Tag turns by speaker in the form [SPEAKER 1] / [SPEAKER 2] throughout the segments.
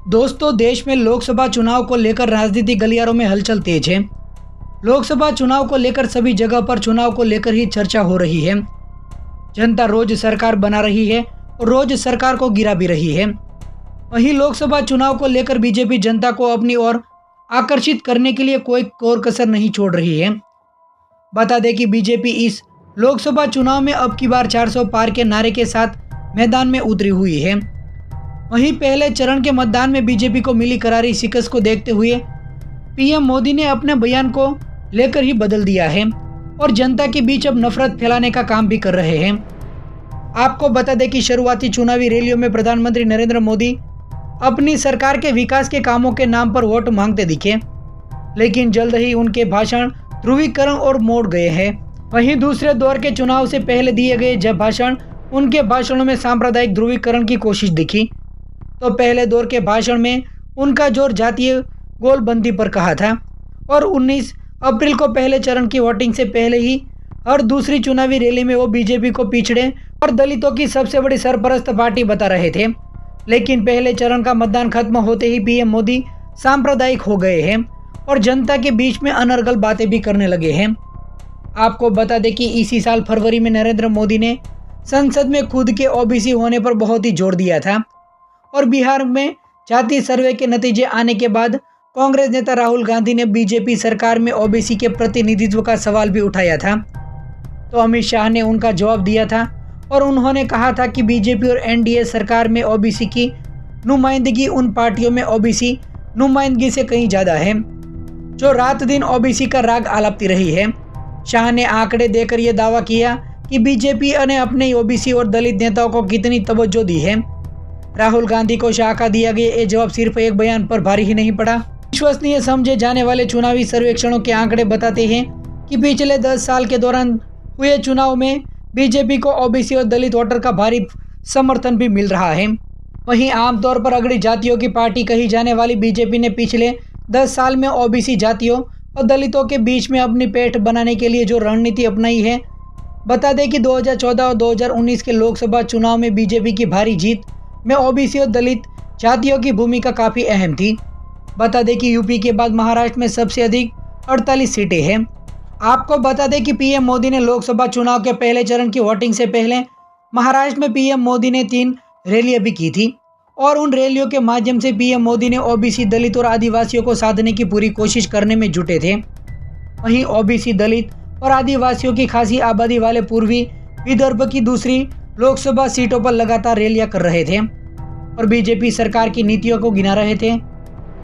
[SPEAKER 1] दोस्तों, देश में लोकसभा चुनाव को लेकर राजनीतिक गलियारों में हलचल तेज है। लोकसभा चुनाव को लेकर सभी जगह पर चुनाव को लेकर ही चर्चा हो रही है। जनता रोज सरकार बना रही है और रोज सरकार को गिरा भी रही है। वहीं लोकसभा चुनाव को लेकर बीजेपी जनता को अपनी ओर आकर्षित करने के लिए कोई कोर कसर नहीं छोड़ रही है। बता दें कि बीजेपी इस लोकसभा चुनाव में अब की बार 400 पार के नारे के साथ मैदान में उतरी हुई है। वहीं पहले चरण के मतदान में बीजेपी को मिली करारी शिकस्त को देखते हुए पीएम मोदी ने अपने बयान को लेकर ही बदल दिया है और जनता के बीच अब नफरत फैलाने का काम भी कर रहे हैं। आपको बता दें कि शुरुआती चुनावी रैलियों में प्रधानमंत्री नरेंद्र मोदी अपनी सरकार के विकास के कामों के नाम पर वोट मांगते दिखे, लेकिन जल्द ही उनके भाषण ध्रुवीकरण और मोड़ गए हैं। वहीं दूसरे दौर के चुनाव से पहले दिए गए जब भाषण उनके भाषणों में सांप्रदायिक ध्रुवीकरण की कोशिश दिखी, तो पहले दौर के भाषण में उनका जोर जातीय गोलबंदी पर कहा था और 19 अप्रैल को पहले चरण की वोटिंग से पहले ही हर दूसरी चुनावी रैली में वो बीजेपी को पिछड़े और दलितों की सबसे बड़ी सरपरस्त पार्टी बता रहे थे। लेकिन पहले चरण का मतदान खत्म होते ही पीएम मोदी सांप्रदायिक हो गए हैं और जनता के बीच में अनर्गल बातें भी करने लगे हैं। आपको बता दें कि इसी साल फरवरी में नरेंद्र मोदी ने संसद में खुद के ओबीसी होने पर बहुत ही जोर दिया था और बिहार में जाति सर्वे के नतीजे आने के बाद कांग्रेस नेता राहुल गांधी ने बीजेपी सरकार में ओबीसी के प्रतिनिधित्व का सवाल भी उठाया था, तो अमित शाह ने उनका जवाब दिया था और उन्होंने कहा था कि बीजेपी और एनडीए सरकार में ओबीसी की नुमाइंदगी उन पार्टियों में ओबीसी नुमाइंदगी से कहीं ज़्यादा है जो रात दिन ओबीसी का राग आलापती रही है। शाह ने आंकड़े देकर यह दावा किया कि बीजेपी ने अपने ओबीसी और दलित नेताओं को कितनी तवज्जो दी है। राहुल गांधी को शाह का दिया गया ये जवाब सिर्फ एक बयान पर भारी ही नहीं पड़ा। विश्वसनीय समझे जाने वाले चुनावी सर्वेक्षणों के आंकड़े बताते हैं कि पिछले 10 साल के दौरान हुए चुनाव में बीजेपी को ओबीसी और दलित वोटर का भारी समर्थन भी मिल रहा है। वहीं आमतौर पर अगड़ी जातियों की पार्टी कही जाने वाली बीजेपी ने पिछले 10 साल में ओबीसी जातियों और दलितों के बीच में अपनी पैठ बनाने के लिए जो रणनीति अपनाई है। बता दें कि 2014 और 2019 के लोकसभा चुनाव में बीजेपी की भारी जीत में ओबीसी और दलित जातियों की भूमिका काफ़ी अहम थी। बता दें कि यूपी के बाद महाराष्ट्र में सबसे अधिक 48 सीटें हैं। आपको बता दें कि पीएम मोदी ने लोकसभा चुनाव के पहले चरण की वोटिंग से पहले महाराष्ट्र में पीएम मोदी ने 3 रैलियां भी की थी और उन रैलियों के माध्यम से पीएम मोदी ने ओबीसी दलित और आदिवासियों को साधने की पूरी कोशिश करने में जुटे थे। वहीं ओबीसी दलित और आदिवासियों की खासी आबादी वाले पूर्वी विदर्भ की दूसरी लोकसभा सीटों पर लगातार रैलियां कर रहे थे और बीजेपी सरकार की नीतियों को गिना रहे थे।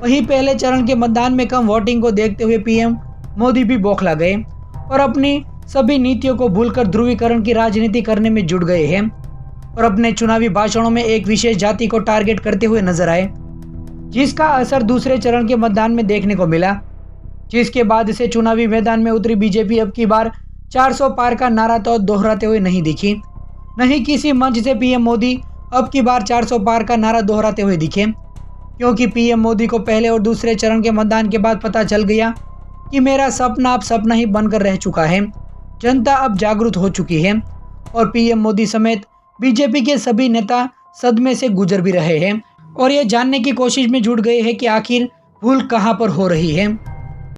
[SPEAKER 1] वहीं पहले चरण के मतदान में कम वोटिंग को देखते हुए पीएम मोदी भी बौखला गए और अपनी सभी नीतियों को भूलकर ध्रुवीकरण की राजनीति करने में जुट गए हैं और अपने चुनावी भाषणों में एक विशेष जाति को टारगेट करते हुए नजर आए, जिसका असर दूसरे चरण के मतदान में देखने को मिला। जिसके बाद से चुनावी मैदान में उतरी बीजेपी अब की बार 400 पार का नारा तो दोहराते हुए नहीं दिखी। नहीं किसी मंच से पीएम मोदी अब की बार 400 पार का नारा दोहराते हुए दिखे, क्योंकि पीएम मोदी को पहले और दूसरे चरण के मतदान के बाद पता चल गया कि मेरा सपना अब सपना ही बनकर रह चुका है। जनता अब जागरूक हो चुकी है और पीएम मोदी समेत बीजेपी के सभी नेता सदमे से गुजर भी रहे हैं और ये जानने की कोशिश में जुट गए हैं कि आखिर भूल कहां पर हो रही है।